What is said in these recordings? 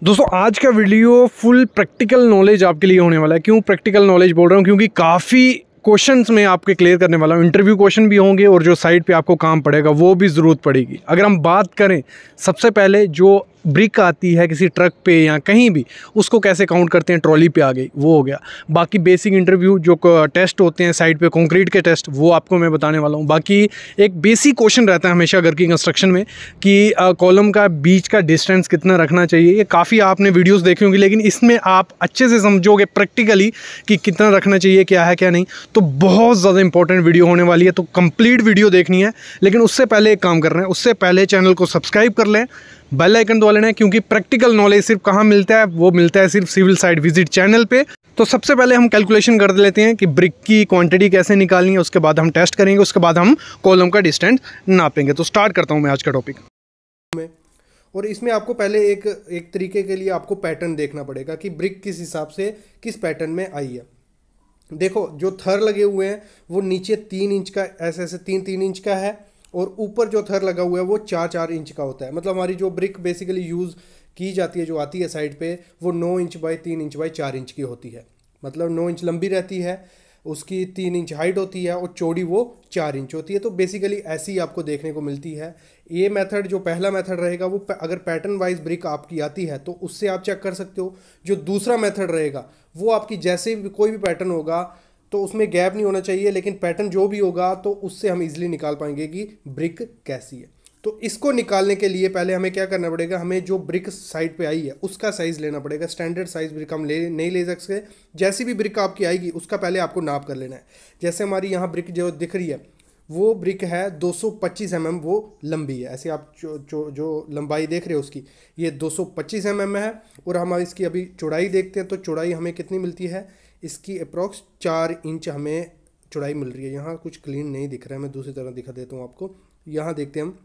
दोस्तों आज का वीडियो फुल प्रैक्टिकल नॉलेज आपके लिए होने वाला है। क्यों प्रैक्टिकल नॉलेज बोल रहा हूँ? क्योंकि काफ़ी क्वेश्चंस में आपके क्लियर करने वाला हूँ। इंटरव्यू क्वेश्चन भी होंगे और जो साइड पे आपको काम पड़ेगा वो भी ज़रूरत पड़ेगी। अगर हम बात करें सबसे पहले जो ब्रिक आती है किसी ट्रक पे या कहीं भी, उसको कैसे काउंट करते हैं, ट्रॉली पे आ गई, वो हो गया। बाकी बेसिक इंटरव्यू जो टेस्ट होते हैं साइड पे कंक्रीट के टेस्ट, वो आपको मैं बताने वाला हूँ। बाकी एक बेसिक क्वेश्चन रहता है हमेशा घर की कंस्ट्रक्शन में कि कॉलम का बीच का डिस्टेंस कितना रखना चाहिए। ये काफ़ी आपने वीडियोज़ देखे होंगे, लेकिन इसमें आप अच्छे से समझोगे प्रैक्टिकली कि कितना रखना चाहिए, क्या है क्या नहीं। तो बहुत ज़्यादा इंपॉर्टेंट वीडियो होने वाली है, तो कंप्लीट वीडियो देखनी है। लेकिन उससे पहले एक काम करना है, उससे पहले चैनल को सब्सक्राइब कर लें, बेल आइकन दबा लेना है, क्योंकि प्रैक्टिकल नॉलेज सिर्फ कहाँ मिलता है, वो मिलता है सिर्फ सिविल साइड विजिट चैनल पे। तो सबसे पहले हम कैलकुलेशन कर लेते हैं कि ब्रिक की क्वांटिटी कैसे निकालनी है, उसके बाद हम टेस्ट करेंगे, उसके बाद हम कॉलम का डिस्टेंस नापेंगे। तो स्टार्ट करता हूँ मैं आज का टॉपिक में। और इसमें आपको पहले एक तरीके के लिए आपको पैटर्न देखना पड़ेगा कि ब्रिक किस हिसाब से किस पैटर्न में आई है। देखो जो थर लगे हुए हैं वो नीचे 3 इंच का, ऐसे ऐसे 3-3 इंच का है, और ऊपर जो थर लगा हुआ है वो 4-4 इंच का होता है। मतलब हमारी जो ब्रिक बेसिकली यूज़ की जाती है, जो आती है साइड पे, वो 9 inch by 3 inch by 4 inch की होती है। मतलब 9 इंच लंबी रहती है, उसकी 3 इंच हाइट होती है और चौड़ी वो 4 इंच होती है। तो बेसिकली ऐसी ही आपको देखने को मिलती है। ये मेथड जो पहला मेथड रहेगा वो अगर पैटर्न वाइज ब्रिक आपकी आती है तो उससे आप चेक कर सकते हो। जो दूसरा मेथड रहेगा वो आपकी जैसे भी कोई भी पैटर्न होगा तो उसमें गैप नहीं होना चाहिए, लेकिन पैटर्न जो भी होगा तो उससे हम इजीली निकाल पाएंगे कि ब्रिक कैसी है। तो इसको निकालने के लिए पहले हमें क्या करना पड़ेगा, हमें जो ब्रिक साइड पे आई है उसका साइज़ लेना पड़ेगा। स्टैंडर्ड साइज़ ब्रिक हम नहीं ले सकते। जैसी भी ब्रिक आपकी आएगी उसका पहले आपको नाप कर लेना है। जैसे हमारी यहाँ ब्रिक जो दिख रही है वो ब्रिक है 225 mm, वो लंबी है। ऐसे आप जो लंबाई देख रहे हो उसकी, ये 225 mm है। और हम इसकी अभी चौड़ाई देखते हैं तो चौड़ाई हमें कितनी मिलती है, इसकी अप्रॉक्स 4 इंच हमें चौड़ाई मिल रही है। यहाँ कुछ क्लीन नहीं दिख रहा है, मैं दूसरी तरह दिखा देता हूँ आपको। यहाँ देखते हैं हम,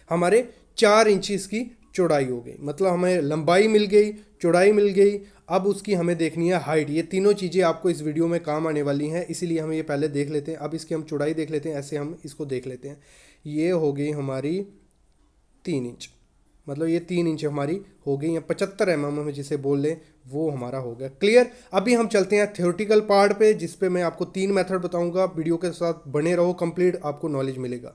हमारे 4 इंच इसकी चौड़ाई हो गई। मतलब हमें लंबाई मिल गई, चौड़ाई मिल गई। अब उसकी हमें देखनी है हाइट। ये तीनों चीज़ें आपको इस वीडियो में काम आने वाली हैं, इसीलिए हम ये पहले देख लेते हैं। अब इसकी हम चौड़ाई देख लेते हैं, ऐसे हम इसको देख लेते हैं। ये हो गई हमारी 3 इंच, मतलब ये 3 इंच हमारी हो गई, या 75 mm हम जिसे बोल लें वो हमारा हो गया। क्लियर। अभी हम चलते हैं थ्योरेटिकल पार्ट पे, जिस पे मैं आपको 3 मेथड बताऊंगा। वीडियो के साथ बने रहो, कंप्लीट आपको नॉलेज मिलेगा।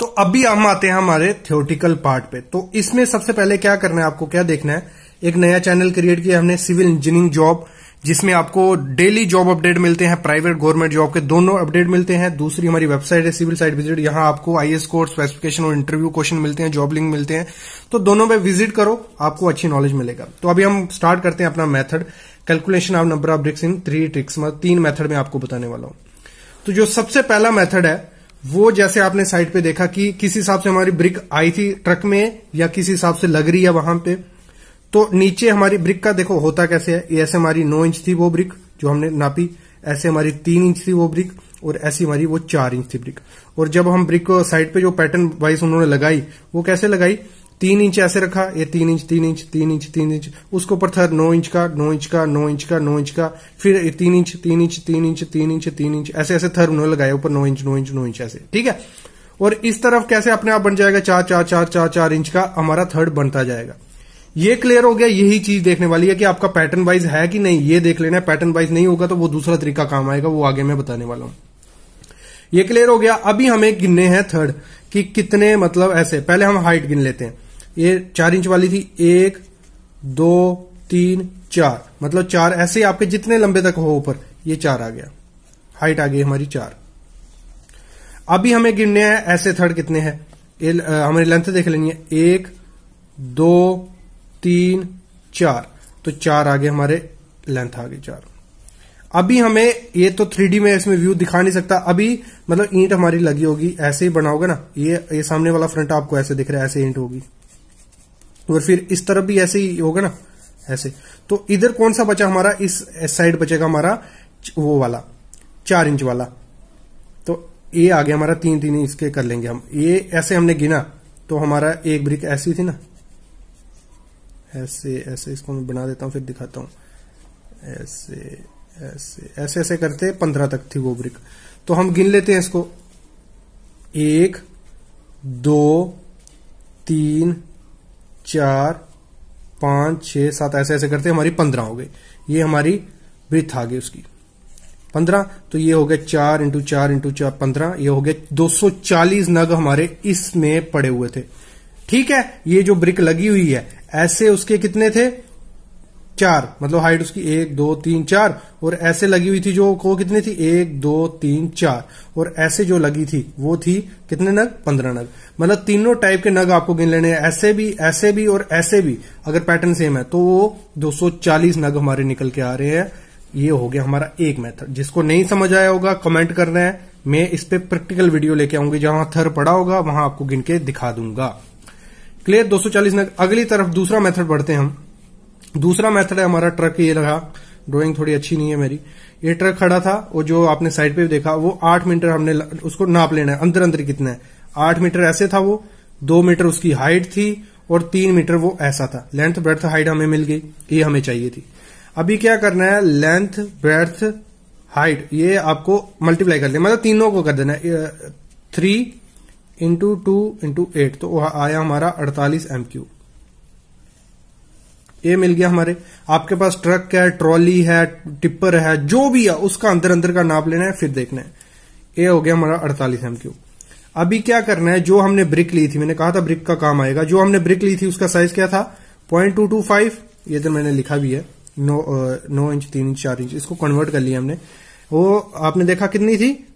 तो अभी हम आते हैं हमारे थ्योरेटिकल पार्ट पे। तो इसमें सबसे पहले क्या करना है, आपको क्या देखना है, एक नया चैनल क्रिएट किया हमने, सिविल इंजीनियरिंग जॉब, जिसमें आपको डेली जॉब अपडेट मिलते हैं, प्राइवेट गवर्नमेंट जॉब के दोनों अपडेट मिलते हैं। दूसरी हमारी वेबसाइट है सिविल साइट विजिट, यहां आपको आईएएस कोर्स, स्पेसिफिकेशन और इंटरव्यू क्वेश्चन मिलते हैं, जॉब लिंक मिलते हैं। तो दोनों पे विजिट करो, आपको अच्छी नॉलेज मिलेगा। तो अभी हम स्टार्ट करते हैं अपना method, calculation of number of BRICS in 3 tricks. मतलब 3 मेथड में आपको बताने वाला हूं। तो जो सबसे पहला मेथड है वो, जैसे आपने साइड पे देखा कि किस हिसाब से हमारी ब्रिक आई थी ट्रक में, या किस हिसाब से लग रही है वहां पे। तो नीचे हमारी ब्रिक का देखो होता कैसे है। ऐसे हमारी 9 इंच थी वो ब्रिक जो हमने नापी, ऐसे हमारी 3 इंच थी वो ब्रिक, और ऐसी हमारी वो 4 इंच थी ब्रिक। और जब हम ब्रिक को साइड पे जो पैटर्न वाइज उन्होंने लगाई, वो कैसे लगाई, 3 इंच ऐसे रखा, ये 3 इंच 3 इंच 3 इंच 3 इंच, उसके ऊपर था 9 इंच का 9 इंच का 9 इंच का 9 इंच का, फिर 3 inch 3 inch 3 inch 3 inch 3 inch, ऐसे ऐसे थर उन्होंने लगाए ऊपर 9 इंच 9 इंच 9 इंच ऐसे। ठीक है। और इस तरफ कैसे अपने आप बन जाएगा 4 इंच का हमारा थर्ड बनता जाएगा। ये क्लियर हो गया। यही चीज देखने वाली है कि आपका पैटर्न वाइज है कि नहीं, ये देख लेना है। पैटर्न वाइज नहीं होगा तो वो दूसरा तरीका काम आएगा, वो आगे मैं बताने वाला हूं। ये क्लियर हो गया। अभी हमें गिनने हैं थर्ड कि कितने, मतलब ऐसे पहले हम हाइट गिन लेते हैं। ये 4 इंच वाली थी, 1 2 3 4, मतलब 4 ऐसे आपके जितने लंबे तक हो ऊपर, ये 4 आ गया, हाइट आ गई हमारी 4। अभी हमें गिनने हैं ऐसे थर्ड कितने हैं, हमारी लेंथ देख लेनी है, 1 2 3 4, तो 4 आगे हमारे लेंथ आ गई 4। अभी हमें ये तो 3D में इसमें व्यू दिखा नहीं सकता अभी, मतलब ईंट हमारी लगी होगी, ऐसे ही बनाओगे ना, ये सामने वाला फ्रंट आपको ऐसे दिख रहा है, ऐसे ईंट होगी, और फिर इस तरफ भी ऐसे ही होगा ना, ऐसे। तो इधर कौन सा बचा हमारा, इस साइड बचेगा हमारा वो वाला 4 इंच वाला। तो ये आ गया हमारा 3 इसके कर लेंगे हम। ये ऐसे हमने गिना तो हमारा एक ब्रिक ऐसी थी ना, ऐसे ऐसे, इसको मैं बना देता हूं फिर दिखाता हूं, ऐसे ऐसे ऐसे ऐसे करते 15 तक थी वो ब्रिक। तो हम गिन लेते हैं इसको, 1 2 3 4 5 6 7 ऐसे ऐसे करते हमारी 15 हो गई। ये हमारी ब्रीथ आ गई उसकी 15। तो ये हो गया 4 इंटू 4 इंटू 4 15, ये हो गया 240 नग हमारे इसमें पड़े हुए थे। ठीक है, ये जो ब्रिक लगी हुई है ऐसे उसके कितने थे 4, मतलब हाइट उसकी 1 2 3 4, और ऐसे लगी हुई थी जो वो कितनी थी 1 2 3 4, और ऐसे जो लगी थी वो थी कितने नग 15 नग। मतलब तीनों टाइप के नग आपको गिन लेने हैं, ऐसे भी और ऐसे भी। अगर पैटर्न सेम है तो वो 240 नग हमारे निकल के आ रहे हैं। ये हो गया हमारा एक मेथड। जिसको नहीं समझ आया होगा कमेंट करना है, मैं इस पे प्रैक्टिकल वीडियो लेके आऊंगी, जहां थर पड़ा होगा वहां आपको गिन के दिखा दूंगा। क्लियर, 240 नग। अगली तरफ दूसरा मेथड बढ़ते हैं हम। दूसरा मेथड है हमारा ट्रक। ये रहा, ड्राइंग थोड़ी अच्छी नहीं है मेरी। ये ट्रक खड़ा था और जो आपने साइड पे देखा वो 8 मीटर हमने उसको नाप लेना है, अंदर अंदर कितना है 8 मीटर ऐसे था वो, 2 मीटर उसकी हाइट थी और 3 मीटर वो ऐसा था। लेंथ ब्रेड्थ हाइट हमें मिल गई, ये हमें चाहिए थी। अभी क्या करना है, लेंथ ब्रेड्थ हाइट ये आपको मल्टीप्लाई कर देना, मतलब तीनों को कर देना है 3 इंटू 2 इंटू 8, तो आया हमारा 48 MQ। ये मिल गया हमारे। आपके पास ट्रक है, ट्रॉली है, टिप्पर है, जो भी है उसका अंदर अंदर का नाप लेना है, फिर देखना है। ये हो गया हमारा 48 MQ। अभी क्या करना है, जो हमने ब्रिक ली थी, मैंने कहा था ब्रिक का काम आएगा, जो हमने ब्रिक ली थी उसका साइज क्या था 0.225, ये तो मैंने लिखा भी है 9 इंच 3 इंच 4 इंच, इसको कन्वर्ट कर लिया हमने। वो आपने देखा कितनी थी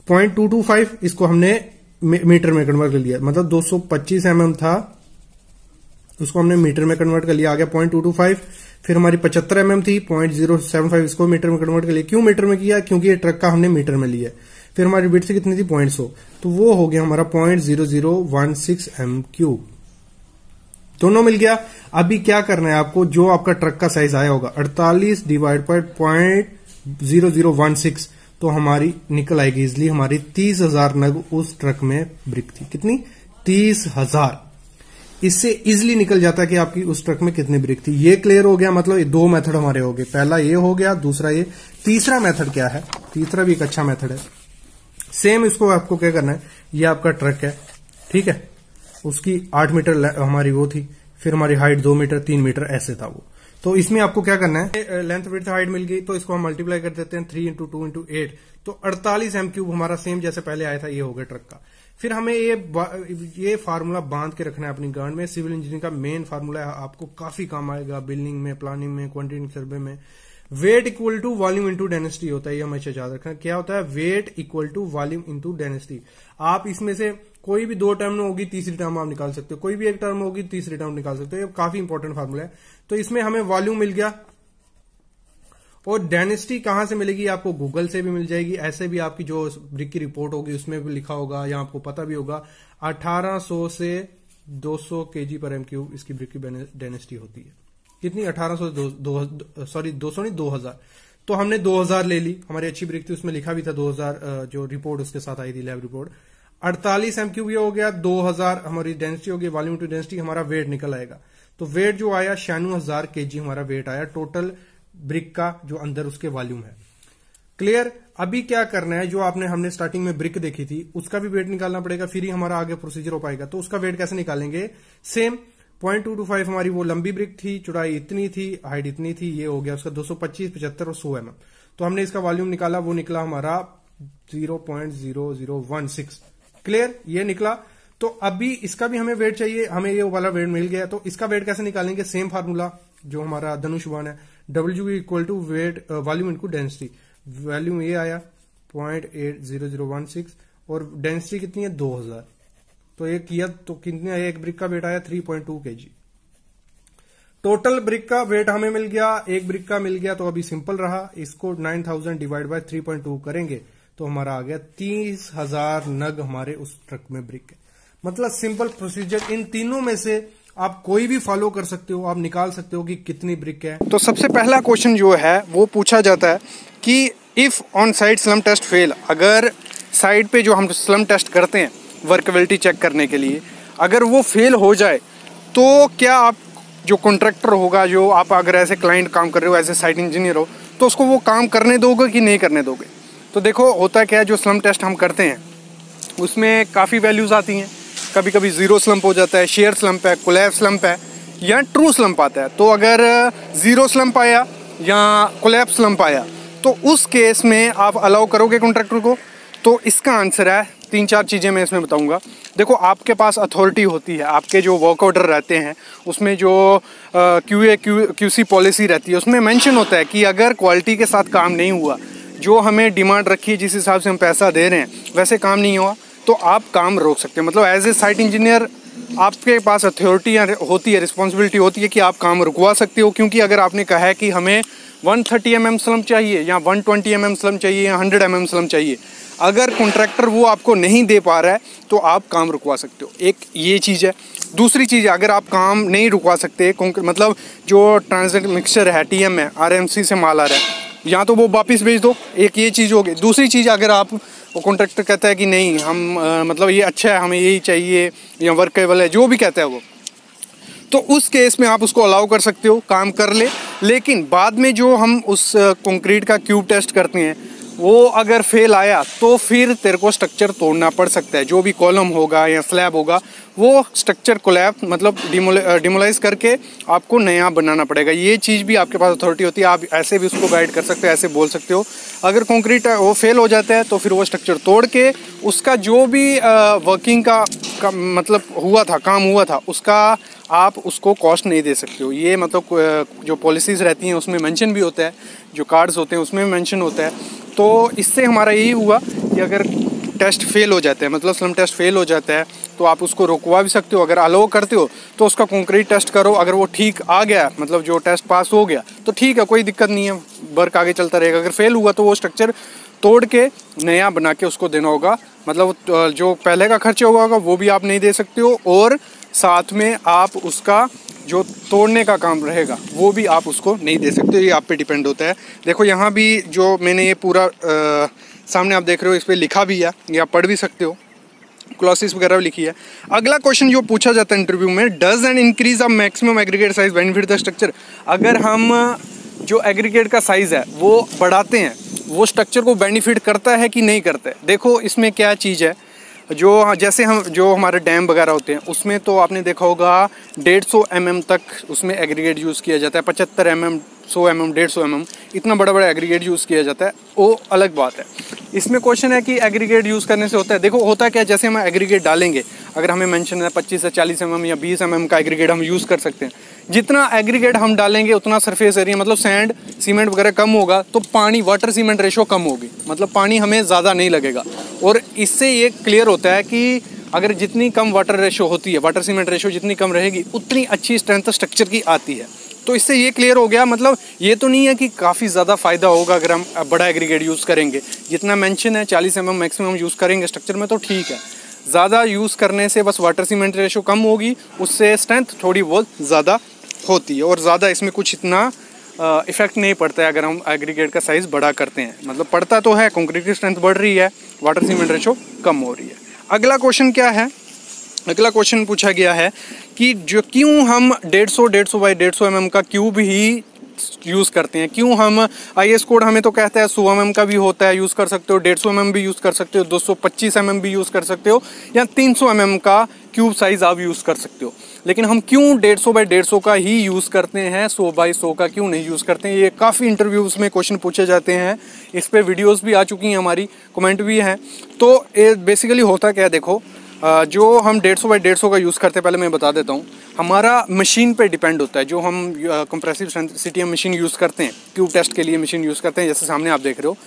0.225, इसको हमने मीटर में कन्वर्ट कर लिया, मतलब 225 mm था, उसको हमने मीटर में कन्वर्ट कर लिया, आ गया 0.225। फिर हमारी 75 mm थी 0.075, इसको मीटर में कन्वर्ट कर लिया। क्यों मीटर में किया, क्योंकि ये ट्रक का हमने मीटर में लिया। फिर हमारी विड्थ कितनी थी 0.100, तो वो हो गया हमारा 0.0016 MQ, दोनों मिल गया। अभी क्या करना है आपको, जो आपका ट्रक का साइज आया होगा 48 डिवाइड बाय 0.0016, तो हमारी निकल आएगी इजिली हमारी 30,000 नग उस ट्रक में ब्रिक थी। कितनी 30,000। इससे इजिली निकल जाता है कि आपकी उस ट्रक में कितनी ब्रिक थी। ये क्लियर हो गया, मतलब ये 2 मेथड हमारे हो गए, पहला ये हो गया, दूसरा ये। तीसरा मेथड क्या है, तीसरा भी एक अच्छा मेथड है। सेम इसको आपको क्या करना है, ये आपका ट्रक है, ठीक है, उसकी 8 मीटर हमारी वो थी, फिर हमारी हाइट 2 मीटर 3 मीटर ऐसे था वो। तो इसमें आपको क्या करना है, लेंथ विड्थ हाइट मिल गई, तो इसको हम मल्टीप्लाई कर देते हैं 3 इंटू 2 इंटू 8, तो 48 MQ हमारा सेम जैसे पहले आया था, ये हो गया ट्रक का। फिर हमें ये फार्मूला बांध के रखना है अपनी गांड में। सिविल इंजीनियरिंग का मेन फार्मूला है, आपको काफी काम आएगा बिल्डिंग में, प्लानिंग में, क्वांटिटी सर्वे में। Weight equal to volume into density होता है, ये हमेशा याद रखना। क्या होता है, weight equal to volume into density. आप इसमें से कोई भी 2 टर्म में होगी, तीसरी टर्म आप निकाल सकते हो, कोई भी एक टर्म होगी, तीसरी टर्म निकाल सकते हो। ये काफी इंपॉर्टेंट फार्मूला है। तो इसमें हमें वॉल्यूम मिल गया, और डेंसिटी कहां से मिलेगी, आपको गूगल से भी मिल जाएगी, ऐसे भी आपकी जो ब्रिक की रिपोर्ट होगी उसमें भी लिखा होगा, या आपको पता भी होगा 1800 से 200 kg पर MQ इसकी ब्रिक की डेंसिटी होती है। कितनी 1800 200 नहीं 2000, तो हमने 2000 ले ली, हमारी अच्छी ब्रिक थी, उसमें लिखा भी था 2000, जो रिपोर्ट उसके साथ आई थी लैब रिपोर्ट। 48 MQ भी हो गया, 2000 हमारी डेंसिटी होगी, वॉल्यूम टू डेंसिटी, हमारा वेट निकल आएगा। तो वेट जो आया 96,000 kg हमारा वेट आया टोटल ब्रिक का, जो अंदर उसके वॉल्यूम है। क्लियर। अभी क्या करना है, जो आपने हमने स्टार्टिंग में ब्रिक देखी थी उसका भी वेट निकालना पड़ेगा, फिर ही हमारा आगे प्रोसीजर हो पाएगा। तो उसका वेट कैसे निकालेंगे, सेम 0.225 हमारी वो लंबी ब्रिक थी, चौड़ाई इतनी थी, हाइट इतनी थी, ये हो गया उसका 225, 75 और 100 mm। तो हमने इसका वॉल्यूम निकाला, वो निकला हमारा 0.0016। क्लियर, ये निकला। तो अभी इसका भी हमें वेट चाहिए, हमें ये वाला वेट मिल गया, तो इसका वेट कैसे निकालेंगे, सेम फार्मूला जो हमारा धनुष्यबाण है, W equal to weight volume into density. Volume ये आया 0.80016 और डेंसिटी कितनी है 2000, तो ये किया तो कितने आया, एक ब्रिक का वेट आया 3.2 kg। टोटल ब्रिक का वेट हमें मिल गया, एक ब्रिक का मिल गया, तो अभी सिंपल रहा, इसको 9000 डिवाइड बाय 3.2 करेंगे तो हमारा आ गया 30,000 नग हमारे उस ट्रक में ब्रिक है। मतलब सिंपल प्रोसीजर, इन तीनों में से आप कोई भी फॉलो कर सकते हो, आप निकाल सकते हो कि कितनी ब्रिक है। तो सबसे पहला क्वेश्चन जो है वो पूछा जाता है कि if on site slump test fail, अगर साइट पे जो हम स्लम टेस्ट करते हैं वर्कबिलिटी चेक करने के लिए, अगर वो फेल हो जाए तो क्या आप जो कॉन्ट्रैक्टर होगा, जो आप अगर ऐसे क्लाइंट काम कर रहे हो, एज ए साइट इंजीनियर हो, तो उसको वो काम करने दोगे कि नहीं करने दोगे। तो देखो होता क्या है, जो स्लम टेस्ट हम करते हैं उसमें काफ़ी वैल्यूज़ आती हैं, कभी कभी जीरो स्लम्प हो जाता है, शेयर स्लम्प है, कोलैप्स स्लम्प है, या ट्रू स्लम्प आता है। तो अगर ज़ीरो स्लम्प आया या कोलैप्स स्लम्प आया तो उस केस में आप अलाउ करोगे कॉन्ट्रैक्टर को? तो इसका आंसर है 3-4 चीज़ें मैं इसमें बताऊंगा। देखो, आपके पास अथॉरिटी होती है, आपके जो वर्क ऑर्डर रहते हैं उसमें जो QA/QC पॉलिसी रहती है उसमें मेंशन होता है कि अगर क्वालिटी के साथ काम नहीं हुआ, जो हमें डिमांड रखी है, जिस हिसाब से हम पैसा दे रहे हैं वैसे काम नहीं हुआ, तो आप काम रोक सकते हैं। मतलब एज ए साइट इंजीनियर आपके पास अथॉरिटी होती है, रिस्पॉन्सिबिलिटी होती है कि आप काम रुकवा सकते हो। क्योंकि अगर आपने कहा है कि हमें 130 mm स्लम्प चाहिए या 120 mm स्लम्प चाहिए या 100 mm स्लम्प चाहिए, अगर कॉन्ट्रैक्टर वो आपको नहीं दे पा रहा है तो आप काम रुकवा सकते हो। एक ये चीज़ है। दूसरी चीज़, अगर आप काम नहीं रुकवा सकते, मतलब जो ट्रांजिट मिक्सचर है, TM है, RMC से माल आ रहा है, या तो वो वापस भेज दो, एक ये चीज़ होगी। दूसरी चीज़, अगर आप वो कॉन्ट्रैक्टर कहता है कि नहीं हम मतलब ये अच्छा है, हमें यही चाहिए या वर्केबल है, जो भी कहता है वो, तो उस केस में आप उसको अलाउ कर सकते हो, काम कर ले। लेकिन बाद में जो हम उस कंक्रीट का क्यूब टेस्ट करते हैं वो अगर फेल आया तो फिर तेरे को स्ट्रक्चर तोड़ना पड़ सकता है। जो भी कॉलम होगा या स्लैब होगा वो स्ट्रक्चर कोलैप्स मतलब डिमोलाइज करके आपको नया बनाना पड़ेगा। ये चीज़ भी आपके पास अथॉरिटी होती है, आप ऐसे भी उसको गाइड कर सकते हो, ऐसे बोल सकते हो। अगर कंक्रीट वो फेल हो जाता है तो फिर वो स्ट्रक्चर तोड़ के उसका जो भी वर्किंग का मतलब हुआ था, काम हुआ था, उसका आप उसको कॉस्ट नहीं दे सकते हो। ये मतलब जो पॉलिसीज़ रहती हैं उसमें मेंशन भी होता है, जो कार्ड्स होते हैं उसमें मेंशन होता है। तो इससे हमारा यही हुआ कि अगर टेस्ट फेल हो जाते हैं, मतलब स्लम्प टेस्ट फेल हो जाता है, तो आप उसको रुकवा भी सकते हो। अगर अलाउ करते हो तो उसका कंक्रीट टेस्ट करो, अगर वो ठीक आ गया, मतलब जो टेस्ट पास हो गया तो ठीक है, कोई दिक्कत नहीं है, वर्क आगे चलता रहेगा। अगर फेल हुआ तो वो स्ट्रक्चर तोड़ के नया बना के उसको देना होगा। मतलब जो पहले का खर्चा होगा वो भी आप नहीं दे सकते हो, और साथ में आप उसका जो तोड़ने का काम रहेगा वो भी आप उसको नहीं दे सकते। ये आप पे डिपेंड होता है। देखो, यहाँ भी जो मैंने ये पूरा सामने आप देख रहे हो, इस पर लिखा भी है, ये आप पढ़ भी सकते हो, क्लॉसेस वगैरह भी लिखी है। अगला क्वेश्चन जो पूछा जाता है इंटरव्यू में, does an increase of maximum aggregate size benefit the structure? अगर हम जो एग्रीगेट का साइज़ है वो बढ़ाते हैं, वो स्ट्रक्चर को बेनिफिट करता है कि नहीं करता है? देखो, इसमें क्या चीज़ है, जो जैसे हम जो हमारे डैम वगैरह होते हैं उसमें तो आपने देखा होगा 150 mm तक उसमें एग्रीगेट यूज़ किया जाता है, 75 mm, 100 mm, 150 mm, इतना बड़ा बड़ा एग्रीगेट यूज़ किया जाता है, वो अलग बात है। इसमें क्वेश्चन है कि एग्रीगेट यूज़ करने से होता है। देखो, होता क्या है, जैसे हम एग्रीगेट डालेंगे, अगर हमें मेंशन है 25 से 40 mm या 20 mm का एग्रीगेट हम यूज़ कर सकते हैं। जितना एग्रीगेट हम डालेंगे उतना सरफेस एरिया, मतलब सैंड सीमेंट वगैरह कम होगा, तो पानी वाटर सीमेंट रेशो कम होगी, मतलब पानी हमें ज़्यादा नहीं लगेगा। और इससे ये क्लियर होता है कि अगर जितनी कम वाटर रेशो होती है, वाटर सीमेंट रेशो जितनी कम रहेगी, उतनी अच्छी स्ट्रेंथ स्ट्रक्चर की आती है। तो इससे ये क्लियर हो गया, मतलब ये तो नहीं है कि काफ़ी ज़्यादा फ़ायदा होगा अगर हम बड़ा एग्रीगेट यूज़ करेंगे। जितना मेंशन है 40 mm मैक्सिमम यूज़ करेंगे स्ट्रक्चर में तो ठीक है। ज़्यादा यूज़ करने से बस वाटर सीमेंट रेशो कम होगी, उससे स्ट्रेंथ थोड़ी बहुत ज़्यादा होती है, और ज़्यादा इसमें कुछ इतना इफेक्ट नहीं पड़ता है अगर हम एग्रीगेट का साइज़ बड़ा करते हैं। मतलब पड़ता तो है, कंक्रीट की स्ट्रेंथ बढ़ रही है, वाटर सीमेंट रेशो कम हो रही है। अगला क्वेश्चन क्या है? अगला क्वेश्चन पूछा गया है कि जो क्यों हम 150 बाई 150 mm का क्यूब ही यूज़ करते हैं, क्यों हम IS कोड हमें तो कहता है 100 mm का भी होता है, यूज़ कर सकते हो, 150 mm भी यूज़ कर सकते हो, 225 mm भी यूज़ कर सकते हो, या 300 mm का क्यूब साइज़ आप यूज़ कर सकते हो। लेकिन हम क्यों 150 बाई 150 का ही यूज़ करते हैं, 100 बाई 100 का क्यों नहीं यूज़ करते हैं? ये काफ़ी इंटरव्यूज़ में क्वेश्चन पूछे जाते हैं, इस पर वीडियोज़ भी आ चुकी हैं हमारी, कमेंट भी हैं। तो ये बेसिकली होता क्या है, देखो, जो हम 150 बाई 150 का यूज़ करते हैं, पहले मैं बता देता हूँ, हमारा मशीन पे डिपेंड होता है। जो हम कंप्रेसिव CTM मशीन यूज़ करते हैं, क्यूब टेस्ट के लिए मशीन यूज़ करते हैं, जैसे सामने आप देख रहे हो,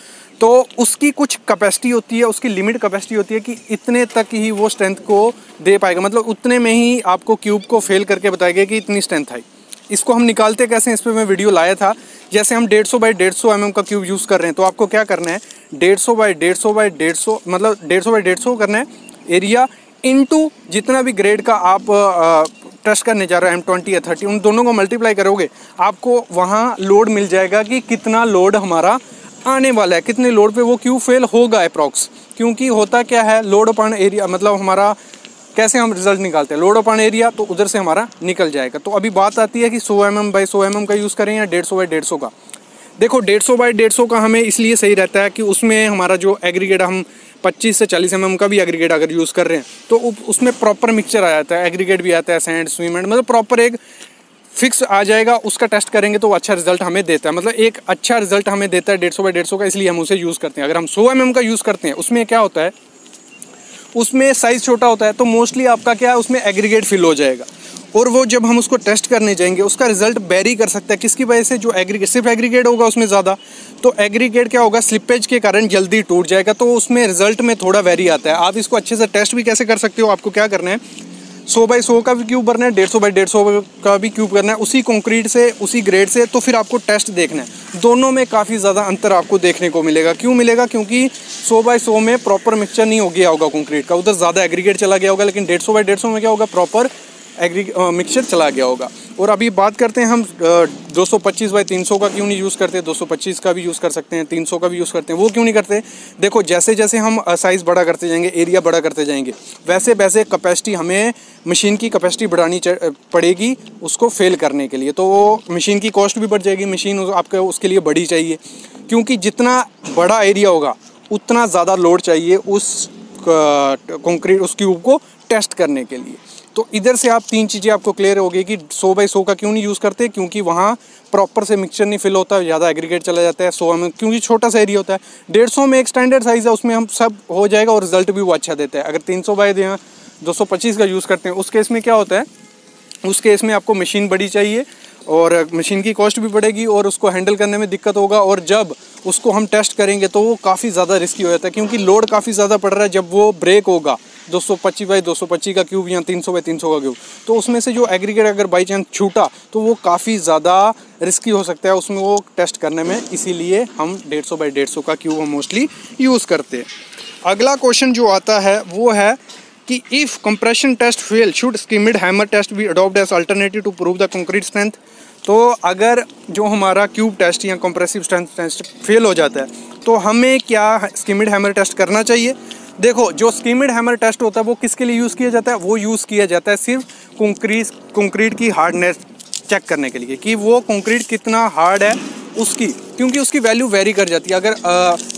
तो उसकी कुछ कैपेसिटी होती है, उसकी लिमिट कैपेसिटी होती है कि इतने तक ही वो स्ट्रेंथ को दे पाएगा, मतलब उतने में ही आपको क्यूब को फेल करके बताएगा कि इतनी स्ट्रेंथ आई। इसको हम निकालते कैसे, इस पर मैं वीडियो लाया था। जैसे हम 150 बाई 150 mm का क्यूब यूज़ कर रहे हैं, तो आपको क्या करना है, 150 बाई 150 बाई 150, मतलब 150 बाई 150 करना है एरिया इनटू जितना भी ग्रेड का आप टेस्ट करने जा रहे हो, M20 या 30, उन दोनों को मल्टीप्लाई करोगे, आपको वहाँ लोड मिल जाएगा कि कितना लोड हमारा आने वाला है, कितने लोड पे वो क्यूब फेल होगा अप्रॉक्स। क्योंकि होता क्या है, लोड अपॉन एरिया, मतलब हमारा कैसे हम रिजल्ट निकालते हैं, लोड अपॉन एरिया, तो उधर से हमारा निकल जाएगा। तो अभी बात आती है कि 100 mm बाई 100 mm का यूज़ करें या 150 बाई 150 का। देखो, 150 बाई 150 का हमें इसलिए सही रहता है कि उसमें हमारा जो एग्रीगेट, हम 25 से 40 mm का भी एग्रीगेट अगर यूज़ कर रहे हैं तो उसमें प्रॉपर मिक्सचर आ जाता है, एग्रीगेट भी आता है, सैंड सीमेंट, मतलब प्रॉपर एक फिक्स आ जाएगा, उसका टेस्ट करेंगे तो वो अच्छा रिजल्ट हमें देता है, मतलब एक अच्छा रिजल्ट हमें देता है 150 बाई 150 का, इसलिए हम उसे यूज़ करते हैं। अगर हम 100 mm का यूज़ करते हैं, उसमें क्या होता है, उसमें साइज़ छोटा होता है, तो मोस्टली आपका क्या है, उसमें एग्रीगेट फिल हो जाएगा, और वो जब हम उसको टेस्ट करने जाएंगे उसका रिजल्ट वेरी कर सकता है। किसकी वजह से, जो एग्रीगेट, सिर्फ एग्रीगेट होगा उसमें ज़्यादा, तो एग्रीगेट क्या होगा, स्लिपेज के कारण जल्दी टूट जाएगा, तो उसमें रिजल्ट में थोड़ा वेरी आता है। आप इसको अच्छे से टेस्ट भी कैसे कर सकते हो, आपको क्या करना है, 100 बाई 100 का भी क्यूब भरना है, 150 बाई 150 का भी क्यूब करना है, उसी कंक्रीट से, उसी ग्रेड से, तो फिर आपको टेस्ट देखना है। दोनों में काफ़ी ज़्यादा अंतर आपको देखने को मिलेगा। क्यों मिलेगा, क्योंकि 100 बाई 100 में प्रॉपर मिक्सचर नहीं हो गया होगा कंक्रीट का, उधर ज़्यादा एग्रीगेट चला गया होगा, लेकिन 150 बाई 150 में क्या होगा, प्रॉपर मिक्सचर चला गया होगा। और अभी बात करते हैं हम 225 बाई 300 का क्यों नहीं यूज़ करते, 225 का भी यूज़ कर सकते हैं, 300 का भी यूज़ करते हैं, वो क्यों नहीं करते। देखो जैसे जैसे हम साइज़ बड़ा करते जाएंगे, एरिया बड़ा करते जाएंगे, वैसे वैसे कैपेसिटी, हमें मशीन की कैपेसिटी बढ़ानी पड़ेगी उसको फेल करने के लिए, तो वो मशीन की कॉस्ट भी बढ़ जाएगी, मशीन आपका उसके लिए बड़ी चाहिए, क्योंकि जितना बड़ा एरिया होगा उतना ज़्यादा लोड चाहिए उस कंक्रीट, उस क्यूब को टेस्ट करने के लिए। तो इधर से आप 3 चीज़ें आपको क्लियर हो गई कि 100 बाई 100 का क्यों नहीं यूज़ करते, क्योंकि वहाँ प्रॉपर से मिक्सचर नहीं फिल होता, ज़्यादा एग्रीगेट चला जाता है। 100 में क्योंकि छोटा सा एरिया होता है, 150 में एक स्टैंडर्ड साइज़ है, उसमें हम सब हो जाएगा और रिजल्ट भी वो अच्छा देता है। अगर 300 बाई 225 का यूज़ करते हैं, उस केस में क्या होता है, उस केस में आपको मशीन बड़ी चाहिए और मशीन की कॉस्ट भी बढ़ेगी और उसको हैंडल करने में दिक्कत होगा, और जब उसको हम टेस्ट करेंगे तो वो काफ़ी ज़्यादा रिस्की हो जाता है, क्योंकि लोड काफ़ी ज़्यादा पड़ रहा है। जब वो ब्रेक होगा 225 बाई 225 का क्यूब या 300 बाई 300 का क्यूब, तो उसमें से जो एग्रीगेट अगर बाई चांस छूटा तो वो काफ़ी ज़्यादा रिस्की हो सकता है उसमें वो टेस्ट करने में, इसीलिए हम 150 बाई 150 का क्यूब हम मोस्टली यूज़ करते हैं। अगला क्वेश्चन जो आता है वो है कि if compression test fail should Schmidt hammer test be adopt as alternative to prove the concrete strength. तो अगर जो हमारा क्यूब टेस्ट या कंप्रेसिव स्ट्रेंथ टेस्ट फेल हो जाता है तो हमें क्या स्किमिड हैमर टेस्ट करना चाहिए। देखो जो स्किमिड हैमर टेस्ट होता है वो किसके लिए यूज़ किया जाता है, वो यूज़ किया जाता है सिर्फ कंक्रीट की हार्डनेस चेक करने के लिए कि वो कंक्रीट कितना हार्ड है उसकी, क्योंकि उसकी वैल्यू वेरी कर जाती है। अगर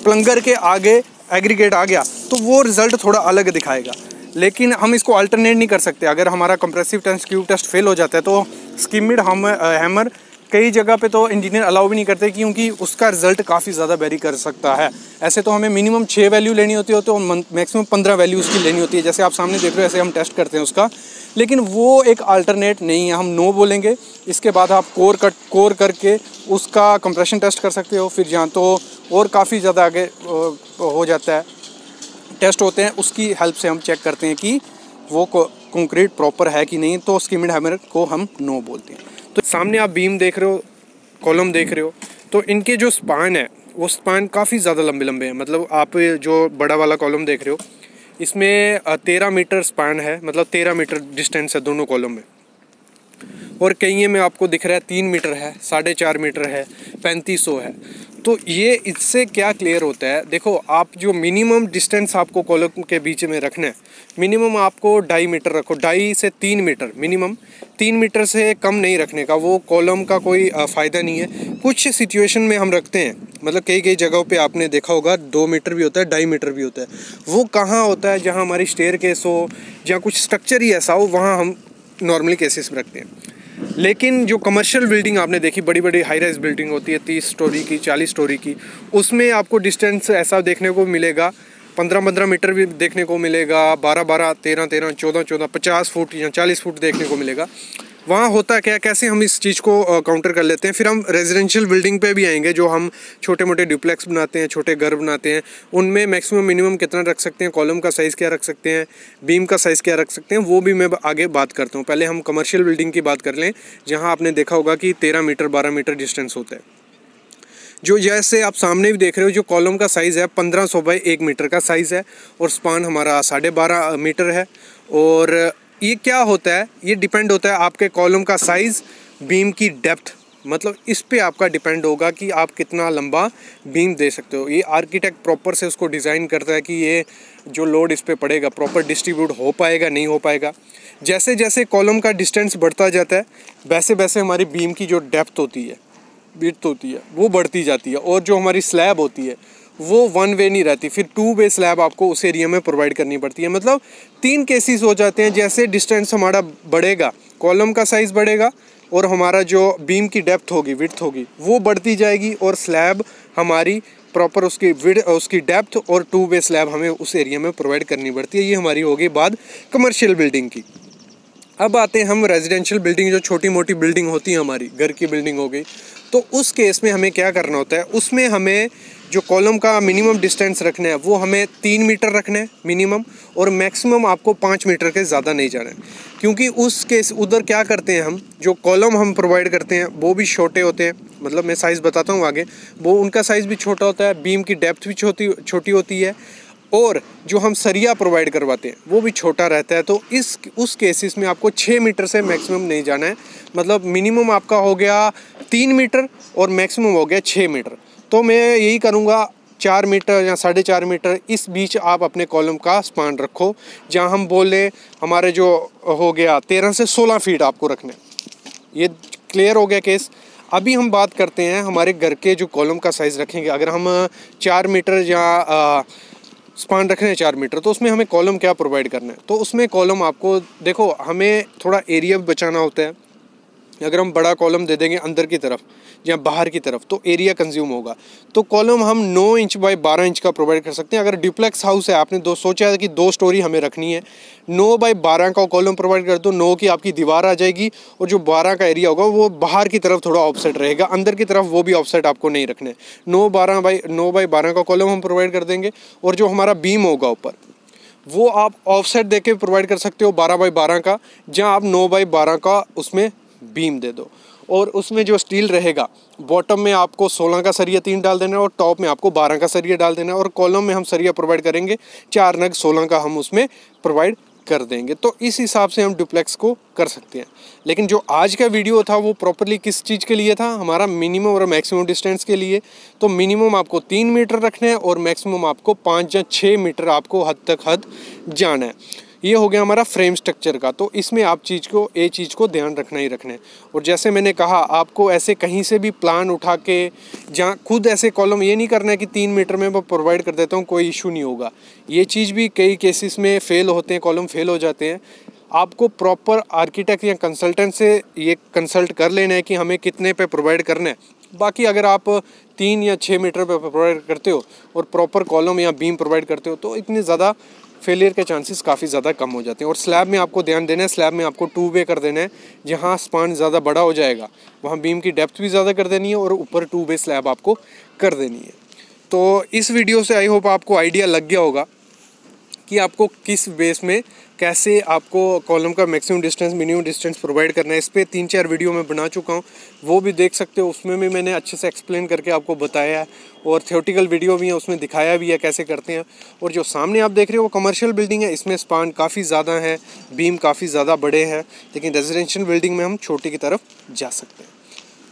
प्लंगर के आगे एग्रीगेट आ गया तो वो रिज़ल्ट थोड़ा अलग दिखाएगा, लेकिन हम इसको अल्टरनेट नहीं कर सकते। अगर हमारा compressive test cube test fail हो जाता है तो स्किमिड हैमर कई जगह पे तो इंजीनियर अलाउ भी नहीं करते, क्योंकि उसका रिजल्ट काफ़ी ज़्यादा वेरी कर सकता है। ऐसे तो हमें मिनिमम 6 वैल्यू लेनी होती है, तो मैक्सिमम 15 वैल्यू उसकी लेनी होती है, जैसे आप सामने देख रहे हो ऐसे हम टेस्ट करते हैं उसका, लेकिन वो एक अल्टरनेट नहीं है। हम नो बोलेंगे, इसके बाद आप कोर करके उसका कंप्रेशन टेस्ट कर सकते हो, फिर जहाँ तो और काफ़ी ज़्यादा आगे हो जाता है, टेस्ट होते हैं, उसकी हेल्प से हम चेक करते हैं कि वो कंक्रीट प्रॉपर है कि नहीं, तो स्किमिड हैमर को हम नो बोलते हैं। तो सामने आप बीम देख रहे हो, कॉलम देख रहे हो, तो इनके जो स्पान है वो स्पान काफ़ी ज़्यादा लंबे लंबे हैं। मतलब आप जो बड़ा वाला कॉलम देख रहे हो इसमें 13 मीटर स्पान है, मतलब 13 मीटर डिस्टेंस है दोनों कॉलम में, और कई में आपको दिख रहा है 3 मीटर है, 4.5 मीटर है, 3500 है। तो ये इससे क्या क्लियर होता है, देखो आप जो मिनिमम डिस्टेंस आपको कॉलम के बीच में रखना है, मिनिमम आपको 2.5 मीटर रखो, 2.5 से 3 मीटर, मिनिमम 3 मीटर से कम नहीं रखने का, वो कॉलम का कोई फ़ायदा नहीं है। कुछ सिचुएशन में हम रखते हैं, मतलब कई जगहों पे आपने देखा होगा 2 मीटर भी होता है, 2.5 मीटर भी होता है। वो कहाँ होता है, जहाँ हमारी स्टेयरकेस हो, जहाँ कुछ स्ट्रक्चर ही ऐसा हो, वहाँ हम नॉर्मली केसेस में रखते हैं। लेकिन जो कमर्शियल बिल्डिंग आपने देखी, बड़ी बड़ी हाई राइज बिल्डिंग होती है 30 स्टोरी की, 40 स्टोरी की, उसमें आपको डिस्टेंस ऐसा देखने को मिलेगा, 15-15 मीटर भी देखने को मिलेगा, 12-12, 13-13, 14-14, 50 फुट या 40 फुट देखने को मिलेगा। वहाँ होता क्या, कैसे हम इस चीज़ को काउंटर कर लेते हैं। फिर हम रेजिडेंशियल बिल्डिंग पे भी आएंगे, जो हम छोटे मोटे ड्यूप्लेक्स बनाते हैं, छोटे घर बनाते हैं, उनमें मैक्सिमम मिनिमम कितना रख सकते हैं, कॉलम का साइज़ क्या रख सकते हैं, बीम का साइज़ क्या रख सकते हैं, वो भी मैं आगे बात करता हूँ। पहले हम कमर्शियल बिल्डिंग की बात कर लें, जहाँ आपने देखा होगा कि 13 मीटर 12 मीटर डिस्टेंस होता है। जो जैसे आप सामने भी देख रहे हो, जो कॉलम का साइज़ है 1500 बाई 1 मीटर का साइज़ है, और स्पान हमारा 12.5 मीटर है। और ये क्या होता है, ये डिपेंड होता है आपके कॉलम का साइज़, बीम की डेप्थ, मतलब इस पे आपका डिपेंड होगा कि आप कितना लंबा बीम दे सकते हो। ये आर्किटेक्ट प्रॉपर से उसको डिज़ाइन करता है कि ये जो लोड इस पे पड़ेगा प्रॉपर डिस्ट्रीब्यूट हो पाएगा, नहीं हो पाएगा। जैसे जैसे कॉलम का डिस्टेंस बढ़ता जाता है, वैसे वैसे हमारी बीम की जो डेप्थ होती है, विड्थ होती है, वो बढ़ती जाती है। और जो हमारी स्लैब होती है वो 1 वे नहीं रहती, फिर 2 वे स्लैब आपको उस एरिया में प्रोवाइड करनी पड़ती है। मतलब 3 केसेस हो जाते हैं, जैसे डिस्टेंस हमारा बढ़ेगा, कॉलम का साइज़ बढ़ेगा, और हमारा जो बीम की डेप्थ होगी, विड्थ होगी, वो बढ़ती जाएगी और स्लैब हमारी प्रॉपर उसकी डेप्थ और 2 वे स्लैब हमें उस एरिया में प्रोवाइड करनी पड़ती है। ये हमारी होगी बात कमर्शियल बिल्डिंग की। अब आते हैं हम रेजिडेंशियल बिल्डिंग, जो छोटी मोटी बिल्डिंग होती है हमारी, घर की बिल्डिंग हो गई। तो उस केस में हमें क्या करना होता है, उसमें हमें जो कॉलम का मिनिमम डिस्टेंस रखना है वो हमें 3 मीटर रखना है मिनिमम, और मैक्सिमम आपको 5 मीटर के ज़्यादा नहीं जाना है। क्योंकि उस केस उधर क्या करते हैं हम, जो कॉलम हम प्रोवाइड करते हैं वो भी छोटे होते हैं, मतलब मैं साइज़ बताता हूँ आगे, वो उनका साइज़ भी छोटा होता है, बीम की डेप्थ भी छोटी होती है, और जो हम सरिया प्रोवाइड करवाते हैं वो भी छोटा रहता है। तो उस केसेस में आपको 6 मीटर से मैक्सिमम नहीं जाना है, मतलब मिनिमम आपका हो गया 3 मीटर और मैक्सिमम हो गया 6 मीटर। तो मैं यही करूँगा 4 मीटर या 4.5 मीटर इस बीच आप अपने कॉलम का स्पान रखो, जहाँ हम बोले हमारे जो हो गया 13 से 16 फीट आपको रखना है। ये क्लियर हो गया केस। अभी हम बात करते हैं हमारे घर के जो कॉलम का साइज़ रखेंगे। अगर हम 4 मीटर या स्पान रख रहे हैं 4 मीटर, तो उसमें हमें कॉलम क्या प्रोवाइड करना है। तो उसमें कॉलम आपको देखो, हमें थोड़ा एरिया भी बचाना होता है। अगर हम बड़ा कॉलम दे देंगे अंदर की तरफ या बाहर की तरफ तो एरिया कंज्यूम होगा। तो कॉलम हम 9 इंच बाय 12 इंच का प्रोवाइड कर सकते हैं। अगर डुप्लेक्स हाउस है, आपने सोचा है कि 2 स्टोरी हमें रखनी है, 9 बाय 12 का कॉलम प्रोवाइड कर दो। 9 की आपकी दीवार आ जाएगी और जो 12 का एरिया होगा वो बाहर की तरफ थोड़ा ऑफसेट रहेगा, अंदर की तरफ वो भी ऑफसेट आपको नहीं रखने। 9 बाय 12 का कॉलम हम प्रोवाइड कर देंगे, और जो हमारा बीम होगा ऊपर वो आप ऑफसेट दे के प्रोवाइड कर सकते हो 12 बाय 12 का, जहाँ आप 9 बाय 12 का उसमें बीम दे दो। और उसमें जो स्टील रहेगा, बॉटम में आपको 16 का सरिया 3 डाल देना है और टॉप में आपको 12 का सरिया डाल देना है, और कॉलम में हम सरिया प्रोवाइड करेंगे 4 नग 16 का हम उसमें प्रोवाइड कर देंगे। तो इस हिसाब से हम डुप्लेक्स को कर सकते हैं। लेकिन जो आज का वीडियो था वो प्रॉपरली किस चीज़ के लिए था, हमारा मिनिमम और मैक्सिमम डिस्टेंस के लिए। तो मिनिमम आपको 3 मीटर रखना है और मैक्सिमम आपको 5 या 6 मीटर आपको हद जाना है। ये हो गया हमारा फ्रेम स्ट्रक्चर का। तो इसमें आप ये चीज़ को ध्यान रखना ही रखना है। और जैसे मैंने कहा, आपको ऐसे कहीं से भी प्लान उठा के जहाँ खुद ऐसे कॉलम ये नहीं करना है कि 3 मीटर में मैं प्रोवाइड कर देता हूँ, कोई इशू नहीं होगा। ये चीज़ भी कई केसेस में फेल होते हैं, कॉलम फेल हो जाते हैं। आपको प्रॉपर आर्किटेक्ट या कंसल्टेंट से ये कंसल्ट कर लेना है कि हमें कितने पे प्रोवाइड करना है। बाकी अगर आप 3 या 6 मीटर पे प्रोवाइड करते हो और प्रॉपर कॉलम या बीम प्रोवाइड करते हो तो इतने ज़्यादा फेलियर के चांसेस काफ़ी ज़्यादा कम हो जाते हैं। और स्लैब में आपको ध्यान देना है, स्लैब में आपको 2 वे कर देना है। जहाँ स्पान ज़्यादा बड़ा हो जाएगा वहाँ बीम की डेप्थ भी ज़्यादा कर देनी है और ऊपर 2 वे स्लैब आपको कर देनी है। तो इस वीडियो से आई होप आपको आइडिया लग गया होगा कि आपको किस बेस में कैसे आपको कॉलम का maximum distance minimum distance provide करना है। इस पर 3-4 वीडियो मैं बना चुका हूँ, वो भी देख सकते हो। उसमें भी मैंने अच्छे से एक्सप्लेन करके आपको बताया है, और थियोरेटिकल वीडियो भी है, उसमें दिखाया भी है कैसे करते हैं। और जो सामने आप देख रहे हो वो कमर्शियल बिल्डिंग है, इसमें स्पान काफ़ी ज़्यादा है, बीम काफ़ी ज़्यादा बड़े हैं, लेकिन रेजिडेंशियल बिल्डिंग में हम छोटी की तरफ जा सकते हैं।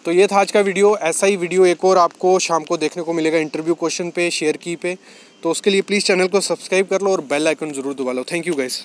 तो ये था आज का वीडियो। ऐसा ही वीडियो एक और आपको शाम को देखने को मिलेगा इंटरव्यू क्वेश्चन पे, शेयर की पे। तो उसके लिए प्लीज़ चैनल को सब्सक्राइब कर लो और बेल आइकन ज़रूर दबा लो। Thank you guys.